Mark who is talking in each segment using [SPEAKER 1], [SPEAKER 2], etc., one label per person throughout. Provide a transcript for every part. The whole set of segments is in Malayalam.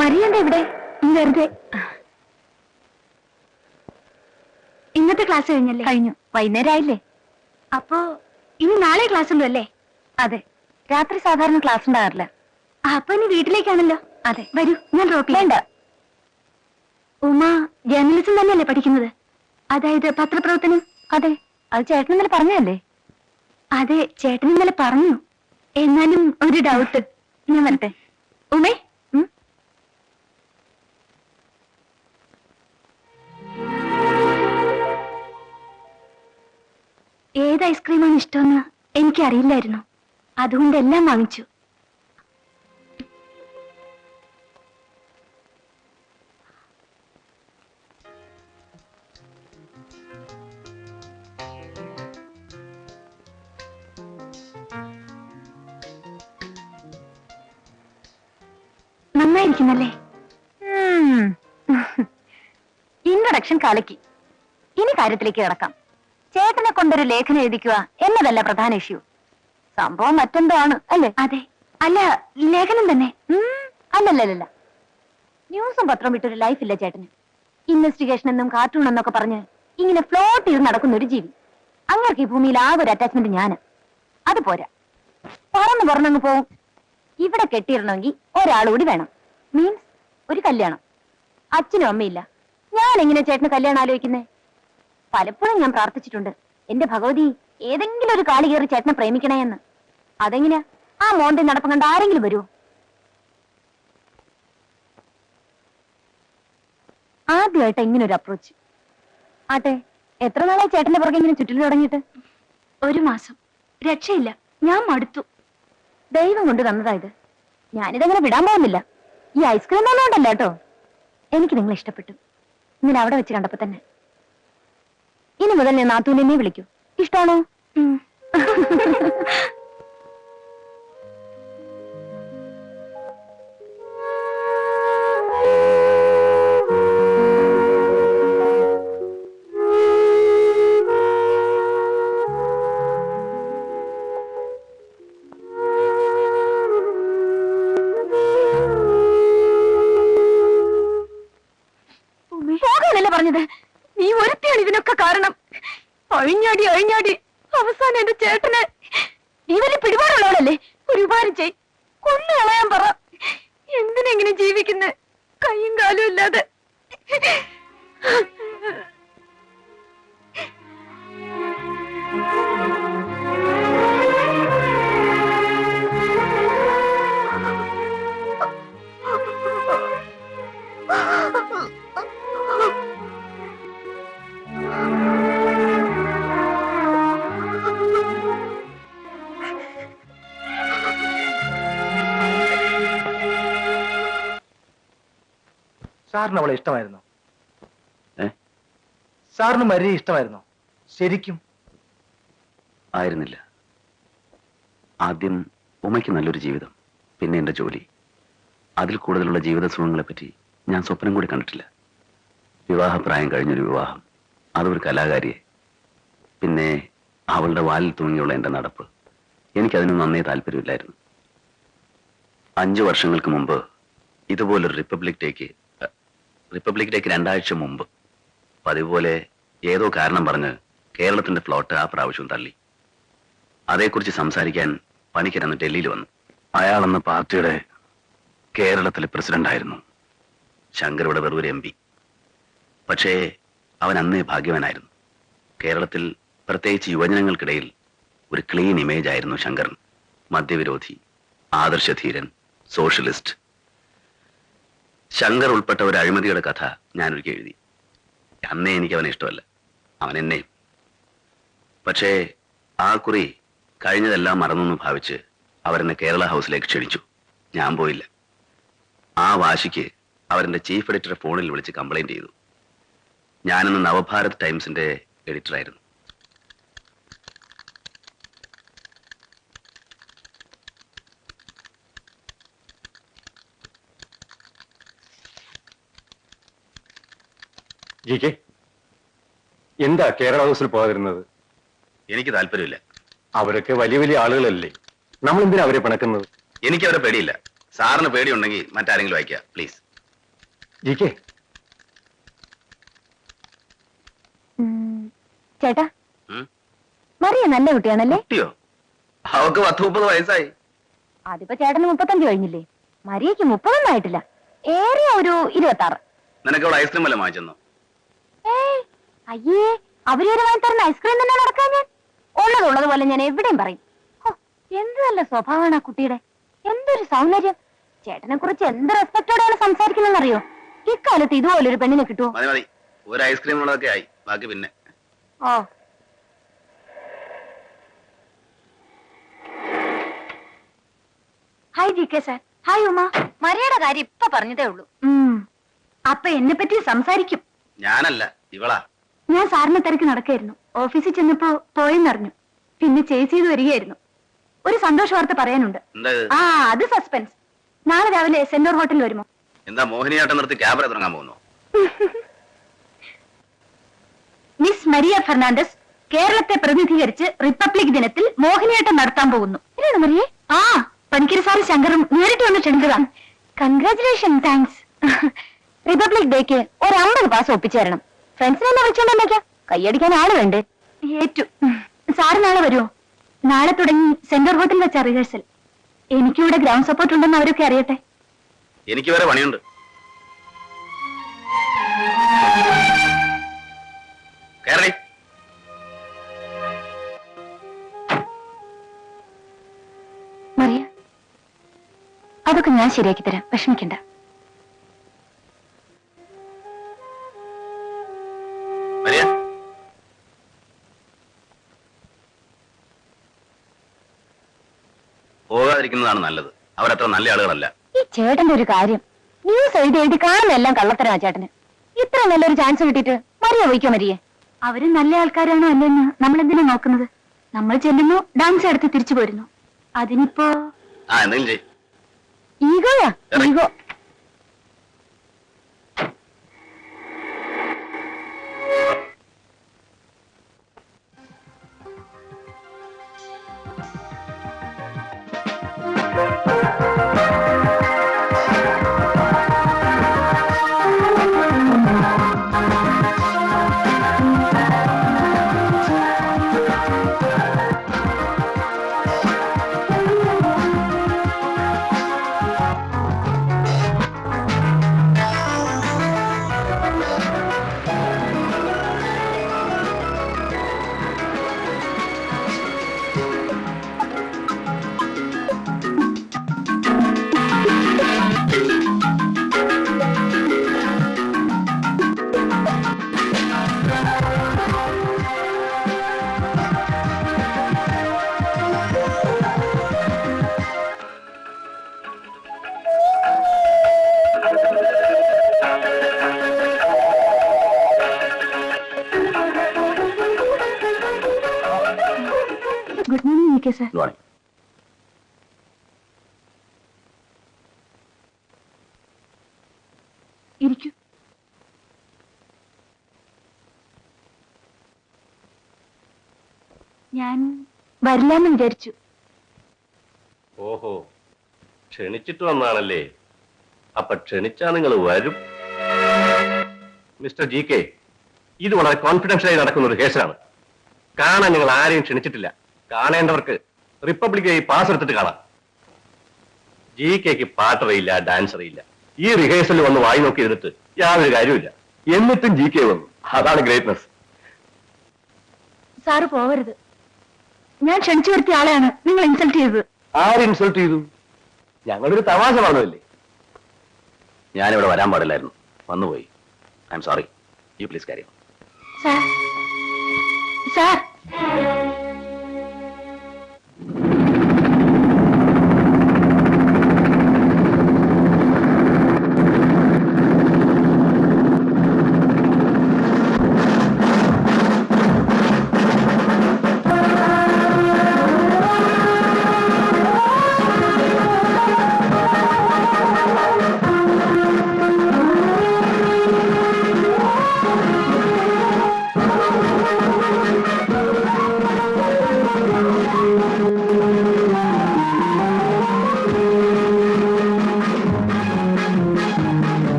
[SPEAKER 1] മരിയണ്ട ഇവിടെ വെറുതെ. ഇന്നത്തെ ക്ലാസ് കഴിഞ്ഞല്ലേ? കഴിഞ്ഞു. വൈകുന്നേരം ആയില്ലേ? അപ്പോ ഇനി നാളെ ക്ലാസ് ഉണ്ടോ അല്ലേ? അതെ, രാത്രി സാധാരണ ക്ലാസ് ഉണ്ടാകാറില്ല. അപ്പൊ ഇനി വീട്ടിലേക്കാണല്ലോ. അതെ, വരൂ, ഞാൻ ഡ്രോപ്പ് ചെയ്യണ്ട. ഉമ്മ ജേർണലിസം തന്നെയല്ലേ പഠിക്കുന്നത്? അതായത് പത്രപ്രവർത്തനം. അതെ, അത് ചേട്ടൻ ഇന്നലെ പറഞ്ഞല്ലേ? അതെ, ചേട്ടൻ ഇന്നലെ പറഞ്ഞു. എന്നാലും ഒരു ഡൗട്ട്. ഞാൻ വരട്ടെ. ഉമേ, ഏത് ഐസ്ക്രീമാണ് ഇഷ്ടമെന്ന് എനിക്കറിയില്ലായിരുന്നു. അതുകൊണ്ട് എല്ലാം വാങ്ങിച്ചു. നന്നായിരിക്കുന്നല്ലേ? ഇൻട്രൊഡക്ഷൻ കലക്കി. ഇനി കാര്യത്തിലേക്ക് കിടക്കാം. ചേട്ടനെ കൊണ്ടൊരു ലേഖനം എഴുതിക്കുക എന്നതല്ല പ്രധാന ഇഷ്യൂ. സംഭവം മറ്റെന്തോ ആണ് അല്ലേ? അതെ. അല്ല, ലേഖനം തന്നെ. അല്ലല്ലല്ല, ന്യൂസും പത്രവും വിട്ടൊരു ലൈഫില്ല ചേട്ടന്. ഇൻവെസ്റ്റിഗേഷൻ എന്നും കാർട്ടൂൺ എന്നൊക്കെ പറഞ്ഞ് ഇങ്ങനെ ഫ്ലോട്ട് ചെയ്ത് നടക്കുന്ന ഒരു ജീവി. അങ്ങർക്ക് ഈ ഭൂമിയിൽ ആകെ ഒരു അറ്റാച്ച്മെന്റ് ഞാന്. അത് പോരാ, പറന്നങ്ങ് പോവും. ഇവിടെ കെട്ടിയിടണമെങ്കിൽ ഒരാളുകൂടി വേണം. മീൻസ് ഒരു കല്യാണം. അച്ഛനും അമ്മയില്ല. ഞാൻ എങ്ങനെ ചേട്ടന് കല്യാണം ആലോചിക്കുന്നേ? പലപ്പോഴും ഞാൻ പ്രാർത്ഥിച്ചിട്ടുണ്ട്, എന്റെ ഭഗവതി ഏതെങ്കിലും ഒരു കാളി കയറി ചേട്ടനെ പ്രേമിക്കണേ എന്ന്. അതെങ്ങനെയാ? ആ മോന്റെ നടപ്പം കണ്ട് ആരെങ്കിലും വരുമോ? ആദ്യമായിട്ട് ഇങ്ങനെ ഒരു അപ്രോച്ച്. ആട്ടെ, എത്ര നാളായി ചേട്ടന്റെ പുറകെ ഇങ്ങനെ ചുറ്റിൽ തുടങ്ങിയിട്ട്? 1 മാസം. രക്ഷയില്ല, ഞാൻ മടുത്തു. ദൈവം കൊണ്ട് തന്നതായത്. ഞാനിതങ്ങനെ വിടാൻ പോകുന്നില്ല. ഈ ഐസ്ക്രീം തന്നോണ്ടല്ല കേട്ടോ. എനിക്ക് നിങ്ങളെ ഇഷ്ടപ്പെട്ടു. ഇങ്ങനെ അവിടെ വെച്ച് കണ്ടപ്പോ തന്നെ. ഇനി മുതൽ ഞാൻ നാത്തൂനെ വിളിക്കൂ. ഇഷ്ടാണോ? പറഞ്ഞത് നീ ഒരുത്തിയാണ് ഇതിനൊക്കെ കാരണം. അഴിഞ്ഞാടി അവസാനം എന്റെ ചേട്ടന് നീ വലിയ പിടിപാടുള്ളവളല്ലേ? ഒരു ഉപകാരം ചെയ്, കൊന്നു കളയാൻ പറ. എന്തിനെങ്ങനെ ജീവിക്കുന്ന കൈയും കാലും ഇല്ലാതെ?
[SPEAKER 2] സാറിന് അവളെ ഇഷ്ടമായിരുന്നോ? സാറിന് മരിയെ ഇഷ്ടമായിരുന്നോ ശരിക്കും?
[SPEAKER 3] ആയിരുന്നില്ല. ആദ്യം ഉമയ്ക്ക് നല്ലൊരു ജീവിതം, പിന്നെ എന്റെ ജോലി. അതിൽ കൂടുതലുള്ള ജീവിത സുഖങ്ങളെ പറ്റി ഞാൻ സ്വപ്നം കൂടി കണ്ടിട്ടില്ല. വിവാഹപ്രായം കഴിഞ്ഞൊരു വിവാഹം, അതൊരു കലാകാരിയെ. പിന്നെ അവളുടെ വാലിൽ തൂങ്ങിയുള്ള എന്റെ നടപ്പ്, എനിക്കതിന് നന്നേ താല്പര്യമില്ലായിരുന്നു. 5 വർഷങ്ങൾക്ക് മുമ്പ് ഇതുപോലൊരു റിപ്പബ്ലിക് ഡേക്ക് 2 ആഴ്ച മുമ്പ് പതിവ് പോലെ ഏതോ കാരണം പറഞ്ഞ് കേരളത്തിന്റെ ഫ്ലോട്ട് ആ പ്രാവശ്യം തള്ളി. അതേക്കുറിച്ച് സംസാരിക്കാൻ പണിക്കർ അന്ന് ഡൽഹിയിൽ വന്നു. അയാളെന്ന പാർട്ടിയുടെ കേരളത്തിലെ പ്രസിഡന്റായിരുന്നു. ശങ്കർ ഇവിടെ വെറുതെ MP. പക്ഷേ അവൻ അന്നേ ഭാഗ്യവാനായിരുന്നു. കേരളത്തിൽ പ്രത്യേകിച്ച് യുവജനങ്ങൾക്കിടയിൽ ഒരു ക്ലീൻ ഇമേജ് ആയിരുന്നു ശങ്കരൻ. മദ്യവിരോധി, ആദർശധീരൻ, സോഷ്യലിസ്റ്റ്. ശങ്കർ ഉൾപ്പെട്ട ഒരു അഴിമതിയുടെ കഥ ഞാനൊരിക്കൽ എഴുതി. അന്നേ എനിക്ക് അവനെ ഇഷ്ടമല്ല, അവൻ എന്നെയും. പക്ഷേ ആ കുറി കഴിഞ്ഞതെല്ലാം മറന്നെന്ന് ഭാവിച്ച് അവരെന്നെ കേരള ഹൗസിലേക്ക് ക്ഷണിച്ചു. ഞാൻ പോയില്ല. ആ വാശിക്ക് അവരെന്റെ ചീഫ് എഡിറ്ററെ ഫോണിൽ വിളിച്ച് കംപ്ലൈന്റ് ചെയ്തു. ഞാനിന്ന് നവഭാരത് ടൈംസിന്റെ എഡിറ്ററായിരുന്നു.
[SPEAKER 4] എന്താ കേരള ഹൗസിൽ പോകാതിരുന്നത്?
[SPEAKER 3] എനിക്ക് താല്പര്യമില്ല.
[SPEAKER 4] അവരൊക്കെ വലിയ വലിയ ആളുകളല്ലേ, നമ്മൾ എന്തിനാ അവരെ പിണക്കുന്നത്?
[SPEAKER 3] എനിക്ക് അവരെ പേടിയില്ല. സാറിന് പേടിയുണ്ടെങ്കിൽ മറ്റാരെങ്കിലും അയക്കുക പ്ലീസ്.
[SPEAKER 4] ജി കെ
[SPEAKER 1] ചേട്ടാ,
[SPEAKER 3] ഉം?
[SPEAKER 1] മറിയ നല്ല കുട്ടിയാണല്ലേ?
[SPEAKER 3] കുട്ടിയോ? അവക്ക് 10-30 വയസ്സായി.
[SPEAKER 1] അതിപ്പോ ചേട്ടന് 35 കഴിഞ്ഞില്ലേ? മരിയക്ക് 30 ആയിട്ടില്ല. ഏറിയ ഒരു 26.
[SPEAKER 3] നിനക്ക് അവിടെ ഐസ്ക്രീം വല്ല വാങ്ങിച്ചെന്നോ?
[SPEAKER 1] ഏയ് അയ്യേ, അവരൊരു വാങ്ങി തരുന്ന ഐസ്ക്രീം തന്നെ നടക്കാൻ ഞാൻ ഉള്ളതുപോലെ ഞാൻ എവിടെയും പറയും. ഹോ, എന്ത് നല്ല സ്വഭാവമാണ് ആ കുട്ടിയുടെ. എന്തൊരു സൗന്ദര്യം. ചേട്ടനെ കുറിച്ച് എന്ത് റെസ്പെക്ടോടെയാണ് സംസാരിക്കുന്നറിയോ? ഇക്കാലത്ത് ഇതുപോലൊരു പെണ്ണിനെ കിട്ടുമോ?
[SPEAKER 3] മതി മതി, ഒരു ഐസ്ക്രീം ഉള്ളതൊക്കെ ആയി, ബാക്കി പിന്നെ.
[SPEAKER 1] ഓ, hi G K sir. Hi ഉമ്മ. മരിയയുടെ കാര്യം ഇപ്പൊ പറഞ്ഞതേ ഉള്ളൂ. അപ്പൊ എന്നെ പറ്റി സംസാരിക്കും.
[SPEAKER 3] ഞാനല്ല, ഇവളാ.
[SPEAKER 1] ഞാൻ സാറിനെ തിരക്ക് നടക്കായിരുന്നു. ഓഫീസിൽ ചെന്നപ്പോ പോയെന്നറിഞ്ഞു. പിന്നെ ചേച്ചി ചെയ്ത് വരികയായിരുന്നു. ഒരു സന്തോഷ വാർത്ത പറയാനുണ്ട്.
[SPEAKER 3] എന്താ ഇത്?
[SPEAKER 1] ആ, അത് സസ്പെൻസ്. നാളെ രാവിലെ സെന്റർ ഹോട്ടലിൽ വരുമോ?
[SPEAKER 3] എന്താ മോഹിനിയാട്ടം നിർത്തി ക്യാബറ തുടങ്ങാൻ പോകുന്നു?
[SPEAKER 1] മിസ് മരിയ ഫെർണാണ്ടസ് കേരളത്തെ പ്രതിനിധീകരിച്ച് റിപ്പബ്ലിക് ദിനത്തിൽ മോഹിനിയാട്ടം നടത്താൻ പോകുന്നു. മരിയേ? ആ, പണിക്കരി സാറ് ശങ്കറും നേരിട്ട് വന്ന് ക്ഷണിച്ചതാണ്. കൺഗ്രാചുലേഷൻ. താങ്ക്സ്. റിപ്പബ്ലിക് ഡേക്ക് ഒരു 50 പാസ് ഒപ്പിച്ചേരണം. ഫ്രണ്ട്സിനെല്ലാം വിളിച്ചോണ്ടേക്കാം. കൈയടിക്കാൻ ആള് വേണ്ടേ? ഏറ്റു. സാറ് നാളെ വരുമോ? നാളെ തുടങ്ങി സെന്റർ ഹോട്ടലിൽ വെച്ച റിഹേഴ്സൽ. എനിക്കിവിടെ ഗ്രൗണ്ട് സപ്പോർട്ട് ഉണ്ടെന്ന് അവരൊക്കെ അറിയട്ടെ.
[SPEAKER 3] എനിക്ക് വേറെ പണിയുണ്ട്. കേരളി,
[SPEAKER 1] മറിയ, അതൊക്കെ ഞാൻ ശരിയാക്കി തരാം, വിഷമിക്കണ്ട.
[SPEAKER 3] മരിയ, പോകാതിരിക്കുന്നതാണ് നല്ലത്. അവരത്ര നല്ല ആളുകളല്ല.
[SPEAKER 1] ഈ ചേട്ടന്റെ ഒരു കാര്യം, ന്യൂസ് എഴുതി കാണുന്നെല്ലാം കള്ളത്തരാ ചേട്ടന്. ഇത്ര നല്ലൊരു ചാൻസ് കിട്ടിയിട്ട് മരിയ പോയിക്കോ. മരിയെ, അവര് നല്ല ആൾക്കാരാണോ അല്ലെന്ന് നമ്മൾ എന്തിനാ നോക്കുന്നത്? നമ്മൾ ചെല്ലുന്നു, ഡാൻസ് എടുത്ത് തിരിച്ചു പോരുന്നു. അതിനിപ്പോ
[SPEAKER 3] എന്തെങ്കിലും ചെയ്.
[SPEAKER 1] ഈഗോയാ? Ego. Good morning V K sir.
[SPEAKER 3] Good morning.
[SPEAKER 1] ഇരിക്കൂ. ഞാൻ വരില്ലെന്ന് വിചാരിച്ചു.
[SPEAKER 4] ഓഹോ, ക്ഷണിച്ചിട്ട് വന്നാണല്ലേ? അപ്പൊ ക്ഷണിച്ചാ നിങ്ങൾ വരും. മിസ്റ്റർ ജി കെ, ഇത് വളരെ കോൺഫിഡൻഷ്യലായി നടക്കുന്ന ഒരു കേസാണ്. കാണാൻ നിങ്ങൾ ആരെയും ക്ഷണിച്ചിട്ടില്ല. കാണേണ്ടവർക്ക് റിപ്പബ്ലിക് ഡേ പാസ് എടുത്തിട്ട് കാണാം. ജി കെക്ക് പാട്ടറിയില്ല, ഡാൻസ് അറിയില്ല. ഈ റിഹേഴ്സലിൽ വന്ന് വായി നോക്കി ഇരുന്നിട്ട് യാതൊരു കാര്യമില്ല. എന്നിട്ടും ജി കെ വന്നു. അതാണ് ഗ്രേറ്റ്നസ്.
[SPEAKER 1] സാറ് പോവരുത്. ഞാൻ ക്ഷണിച്ചു വരുത്തിയ ആളെയാണ് നിങ്ങൾ ഇൻസൾട്ട് ചെയ്തത്.
[SPEAKER 4] ആര് ഇൻസൾട്ട് ചെയ്തു? ഞങ്ങളൊരു തമാശ പറഞ്ഞതല്ലേ.
[SPEAKER 3] ഞാനിവിടെ വരാൻ പാടില്ലായിരുന്നു, വന്നുപോയി. I am sorry. You please carry on.
[SPEAKER 1] Sir, sir.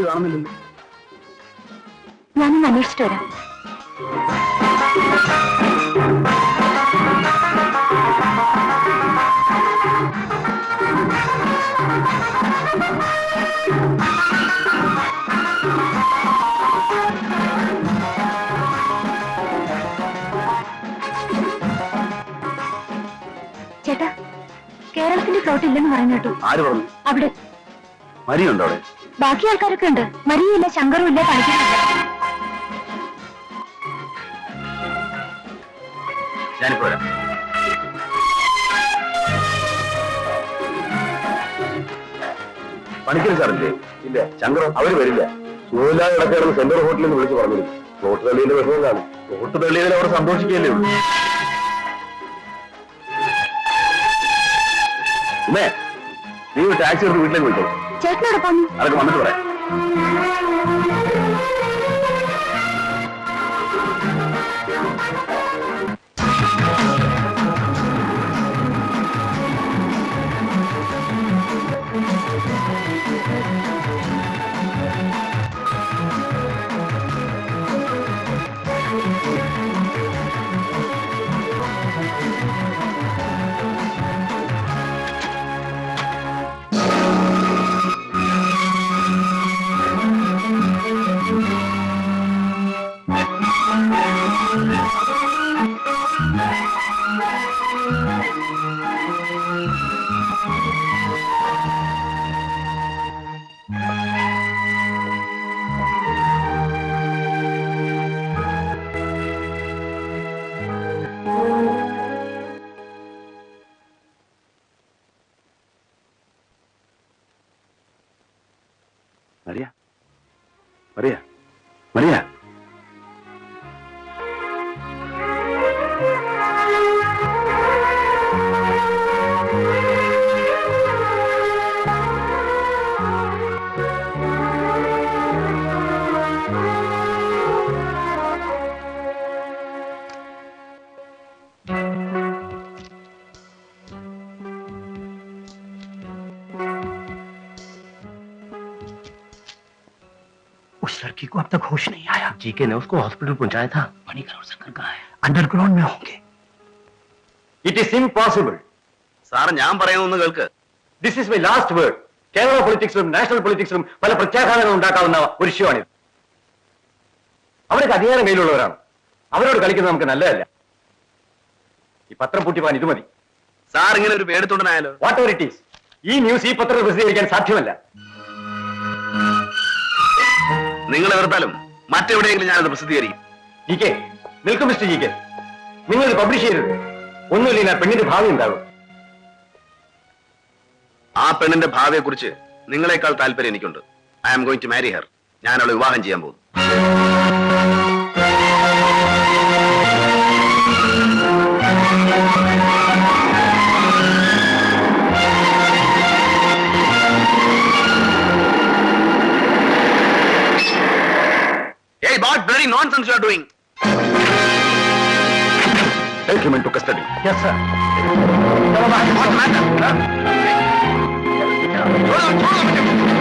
[SPEAKER 3] കാണുന്നില്ലല്ലോ.
[SPEAKER 1] ഞാനൊന്ന് അന്വേഷിച്ചിട്ട് വരാം. ചേട്ടാ, കേരളത്തിന്റെ പ്ലോട്ട് ഇല്ലെന്ന് പറഞ്ഞു കേട്ടു.
[SPEAKER 3] ആര് പറഞ്ഞു?
[SPEAKER 1] അവിടെ
[SPEAKER 3] മരിയുണ്ടോ അവിടെ?
[SPEAKER 1] ബാക്കി ആൾക്കാരൊക്കെ ഉണ്ട്. മരിയില്ല, ശങ്കറും ഇല്ല, പണിക്കില്ല.
[SPEAKER 3] ഞാനിപ്പോ വരാം. പണിക്കൽ സാറില്ലേ? ഇല്ല. ശങ്കർ അവര് വരില്ല. സുഖമില്ലാതെ കിടക്കുകയാണെന്ന് സെന്റർ ഹോട്ടലിൽ നിന്ന് വിളിച്ചു പറഞ്ഞിരുന്നു. പ്ലോട്ട് തള്ളിയുടെ വിഷമം കാണും. പ്ലോട്ട് തള്ളിയതിൽ അവർ സന്തോഷിക്കുകയല്ലേ ഉള്ളൂ. ഉമ്മേ, നീ ഒരു ടാക്സി എടുത്ത് വീട്ടിലേക്ക് വിളിച്ചോ.
[SPEAKER 1] ചേട്ടനോട് പോന്നു.
[SPEAKER 3] അതൊക്കെ വന്നിട്ട് പറയാം. Maria, Maria, Maria.
[SPEAKER 2] उस लड़की को अब तक होश नहीं आया।
[SPEAKER 4] जीके ने उसको हॉस्पिटल पहुंचाया था.
[SPEAKER 2] मणिकर और शंकर कहाँ है? अंडरग्राउंड में होंगे.
[SPEAKER 4] It is impossible.
[SPEAKER 3] സാറ് ഞാൻ പറയുന്നൊന്ന് കേൾക്ക്.
[SPEAKER 4] This is my last word. Kerala പൊളിറ്റിക്സിലും നാഷണൽ പൊളിറ്റിക്സിലും പല പ്രത്യാഘാതങ്ങൾ ഉണ്ടാക്കാവുന്ന ഒരു വിഷയമാണിത്. അവരൊക്കെ അധികാരം കയ്യിലുള്ളവരാണ്. അവരോട് കളിക്കുന്നത് നമുക്ക് നല്ലതല്ല. ഈ പത്രം പൂട്ടിപ്പാൻ ഇത് മതി.
[SPEAKER 3] സാർ ഇങ്ങനെ ഒരു പേടിത്തൊണ്ടനായാലോ?
[SPEAKER 4] വാട്ട് എവർ ഇറ്റ് ഈസ്, ഈ ന്യൂസ് ഈ പത്രത്തിൽ പ്രസിദ്ധീകരിക്കാൻ സാധ്യമല്ല.
[SPEAKER 3] നിങ്ങൾ എതിർത്താലും മറ്റെവിടെയെങ്കിലും ഞാനത് പ്രസിദ്ധീകരിക്കും.
[SPEAKER 4] ജി കെ, നിൽക്കും മിസ്റ്റർ ജി കെ. നിങ്ങൾ ഇത് പബ്ലിഷ് ചെയ്യരുത്. ഒന്നുമില്ല, പെണ്ണിന്റെ ഭാവി ഉണ്ടാകും.
[SPEAKER 3] ആ പെണ്ണിന്റെ ഭാവിയെ കുറിച്ച് നിങ്ങളെക്കാൾ താല്പര്യം എനിക്കുണ്ട്. I am going to marry her. ഞാൻ അവളെ വിവാഹം ചെയ്യാൻ പോകുന്നു. Hey, what bloody nonsense you are doing?
[SPEAKER 4] Take him into custody.
[SPEAKER 2] Yes, sir.
[SPEAKER 3] What's the matter? Huh? छोड़ो, छोड़ो मुझे.